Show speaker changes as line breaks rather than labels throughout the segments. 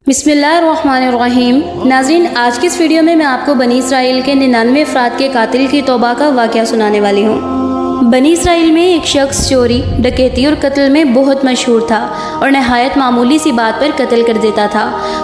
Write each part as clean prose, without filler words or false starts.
बिस्मिल्लाहिर्रहमानिर्रहीम। नाज़रीन, आज की इस वीडियो में मैं आपको बनी इसराइल के 99 अफराद के कातिल की तौबा का वाक़या सुनाने वाली हूँ। बनी इसराइल में एक शख्स चोरी, डकैती और कत्ल में बहुत मशहूर था और नहायत मामूली सी बात पर कत्ल कर देता था।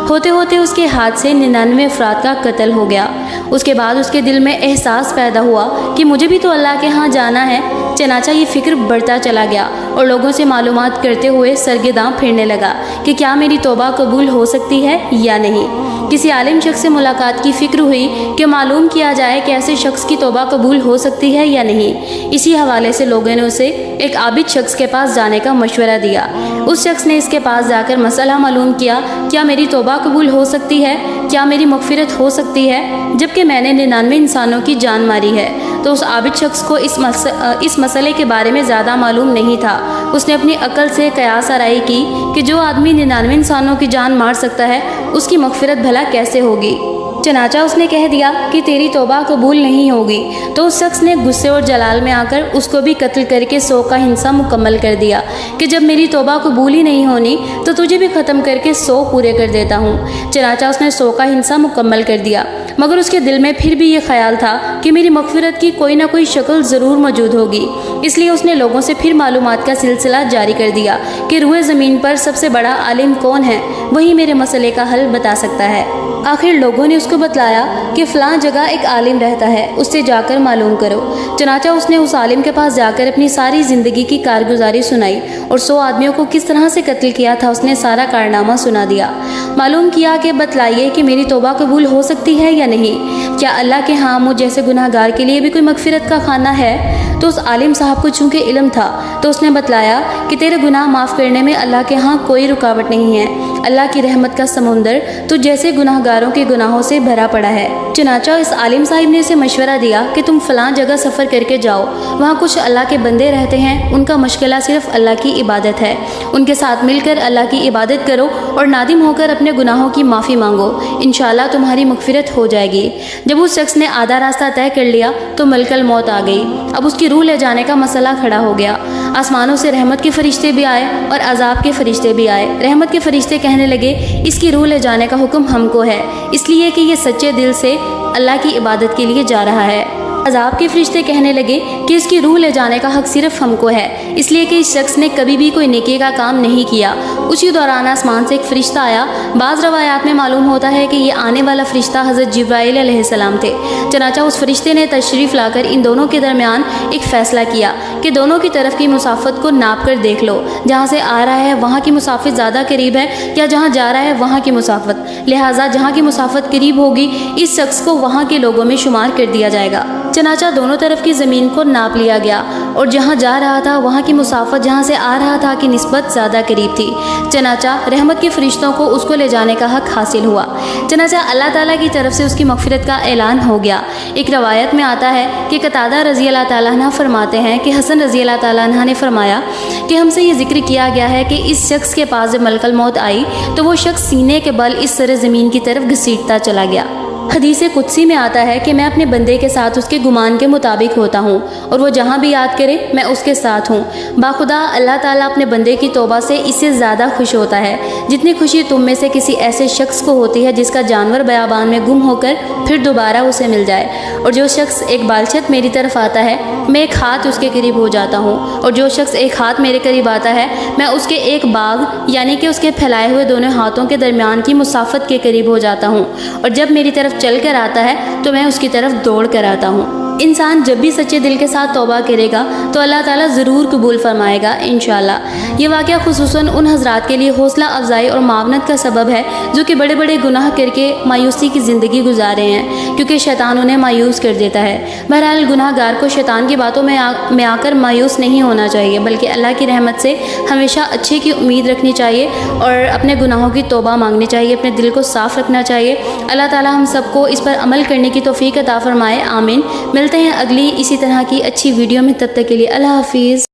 होते होते उसके हाथ से 99 अफराद का कत्ल हो गया। उसके बाद उसके दिल में एहसास पैदा हुआ कि मुझे भी तो अल्लाह के यहाँ जाना है। चनाचा ये फिक्र बढ़ता चला गया और लोगों से मालूमात करते हुए सरगेदां फिरने लगा कि क्या मेरी तौबा कबूल हो सकती है या नहीं। किसी आलिम शख्स से मुलाकात की फ़िक्र हुई कि मालूम किया जाए कि ऐसे शख्स की तौबा कबूल हो सकती है या नहीं। इसी हवाले से लोगों ने उसे एक आबिद शख्स के पास जाने का मशवरा दिया। उस शख्स ने इसके पास जाकर मसला मालूम किया, क्या मेरी तौबा कबूल हो सकती है, क्या मेरी मगफिरत हो सकती है जबकि मैंने 99 इंसानों की जान मारी है। तो उस आबिद शख्स को इस मसले के बारे में ज़्यादा मालूम नहीं था। उसने अपनी अकल से कयास आराई की कि जो आदमी 99 इंसानों की जान मार सकता है उसकी मगफिरत भला कैसे होगी। चनाचा उसने कह दिया कि तेरी तौबा कबूल नहीं होगी। तो उस शख्स ने गुस्से और जलाल में आकर उसको भी कत्ल करके 100 का हिस्सा मुकम्मल कर दिया कि जब मेरी तौबा कबूल ही नहीं होनी तो तुझे भी ख़त्म करके 100 पूरे कर देता हूँ। चनाचा उसने 100 का हिस्सा मुकम्मल कर दिया, मगर उसके दिल में फिर भी ये ख्याल था कि मेरी मगफिरत की कोई ना कोई शक्ल ज़रूर मौजूद होगी। इसलिए उसने लोगों से फिर मालूमात का सिलसिला जारी कर दिया कि रुए ज़मीन पर सबसे बड़ा आलिम कौन है, वही मेरे मसले का हल बता सकता है। आखिर लोगों ने उसको बतलाया कि फ़लाँ जगह एक आलिम रहता है, उससे जाकर मालूम करो। चनाचा उसने उस आलिम के पास जाकर अपनी सारी ज़िंदगी की कारगुजारी सुनाई और 100 आदमियों को किस तरह से कत्ल किया था उसने सारा कारनामा सुना दिया। मालूम किया कि बतलाइए कि मेरी तौबा कबूल हो सकती है या नहीं, क्या अल्लाह के हाँ मुझ जैसे गुनाहगार के लिए भी कोई मगफिरत का खाना है। तो उस आलिम साहब को चूँकि इल्म था तो उसने बतलाया कि तेरे गुनाह माफ़ करने में अल्लाह के यहाँ कोई रुकावट नहीं है। अल्लाह की रहमत का समुंदर तो जैसे गुनाहगारों के गुनाहों से भरा पड़ा है। चनाचा इस आलिम साहिब ने इसे मशवरा दिया कि तुम फ़लाँ जगह सफ़र करके जाओ, वहाँ कुछ अल्लाह के बंदे रहते हैं, उनका मशगला सिर्फ अल्लाह की इबादत है। उनके साथ मिलकर अल्लाह की इबादत करो और नादिम होकर अपने गुनाहों की माफ़ी मांगो, इंशाअल्लाह तुम्हारी मगफिरत हो जाएगी। जब उस शख्स ने आधा रास्ता तय कर लिया तो मलकल मौत आ गई। अब उसकी रूह ले जाने का मसला खड़ा हो गया। आसमानों से रहमत के फरिश्ते भी आए और अजाब के फरिश्ते भी आए। रहमत के फरिश्ते कहने लगे, इसकी रूह ले जाने का हुक्म हमको है, इसलिए कि ये सच्चे दिल से अल्लाह की इबादत के लिए जा रहा है। अजाब के फरिश्ते कहने लगे कि इसकी रूह ले जाने का हक सिर्फ हमको है, इसलिए कि इस शख्स ने कभी भी कोई नेकी का काम नहीं किया। उसी दौरान आसमान से एक फ़रिश्ता आया। बाज़ रवायात में मालूम होता है कि ये आने वाला फ़रिश्ता हज़रत जिब्राईल अलैहिस्सलाम थे। चनाचा उस फ़रिश्ते ने तशरीफ़ लाकर इन दोनों के दरमियान एक फ़ैसला किया कि दोनों की तरफ की मुसाफ़त को नाप कर देख लो, जहाँ से आ रहा है वहाँ की मुसाफ़त ज़्यादा करीब है या जहाँ जा रहा है वहाँ की मुसाफ़त, लिहाजा जहाँ की मुसाफ़त करीब होगी इस शख्स को वहाँ के लोगों में शुमार कर दिया जाएगा। चनाचा दोनों तरफ की ज़मीन को नाप लिया गया और जहाँ जा रहा था वहाँ की मुसाफ़त जहाँ से आ रहा था की निस्बत ज़्यादा करीब थी। चनाचा रहमत के फरिश्तों को उसको ले जाने का हक हासिल हुआ। चनाचा अल्लाह ताला की तरफ से उसकी मगफिरत का ऐलान हो गया। एक रवायत में आता है कि कतादा रज़ी अल्लाह ताला अन्हु फरमाते हैं कि हसन रज़ी अल्लाह ताला अन्हु ने फरमाया कि हमसे ये जिक्र किया गया है कि इस शख्स के पास जब मलकल मौत आई तो वो शख्स सीने के बल इस सरे ज़मीन की तरफ घसीटता चला गया। हदीस कुदसी में आता है कि मैं अपने बंदे के साथ उसके गुमान के मुताबिक होता हूँ और वो जहाँ भी याद करे मैं उसके साथ हूँ। बाखुदा अल्लाह ताला अपने बंदे की तौबा से इससे ज़्यादा खुश होता है जितनी खुशी तुम में से किसी ऐसे शख्स को होती है जिसका जानवर बयाबान में गुम होकर फिर दोबारा उसे मिल जाए। और जो शख्स एक बालछत मेरी तरफ आता है मैं एक हाथ उसके करीब हो जाता हूँ, और जो शख्स एक हाथ मेरे करीब आता है मैं उसके एक बाग यानी कि उसके फैलाए हुए दोनों हाथों के दरमियान की मुसाफ़त के करीब हो जाता हूँ, और जब मेरी तरफ चल कर आता है तो मैं उसकी तरफ दौड़ कर आता हूँ। इंसान जब भी सच्चे दिल के साथ तौबा करेगा तो अल्लाह ताला ज़रूर कबूल फरमाएगा इंशाअल्लाह। ये वाक़या खुसूसन उन हज़रात के लिए हौसला अफजाई और मावनत का सबब है जो कि बड़े बड़े गुनाह करके मायूसी की ज़िंदगी गुजारे हैं, क्योंकि शैतान उन्हें मायूस कर देता है। बहरहाल गुनाहगार को शैतान की बातों में आकर मायूस नहीं होना चाहिए, बल्कि अल्लाह की रहमत से हमेशा अच्छे की उम्मीद रखनी चाहिए और अपने गुनाहों की तौबा मांगनी चाहिए, अपने दिल को साफ़ रखना चाहिए। अल्लाह ताला हम सबको इस पर अमल करने की तौफीक अता फ़रमाए, आमीन। मिलते हैं अगली इसी तरह की अच्छी वीडियो में, तब तक के लिए अल्लाह हाफिज़।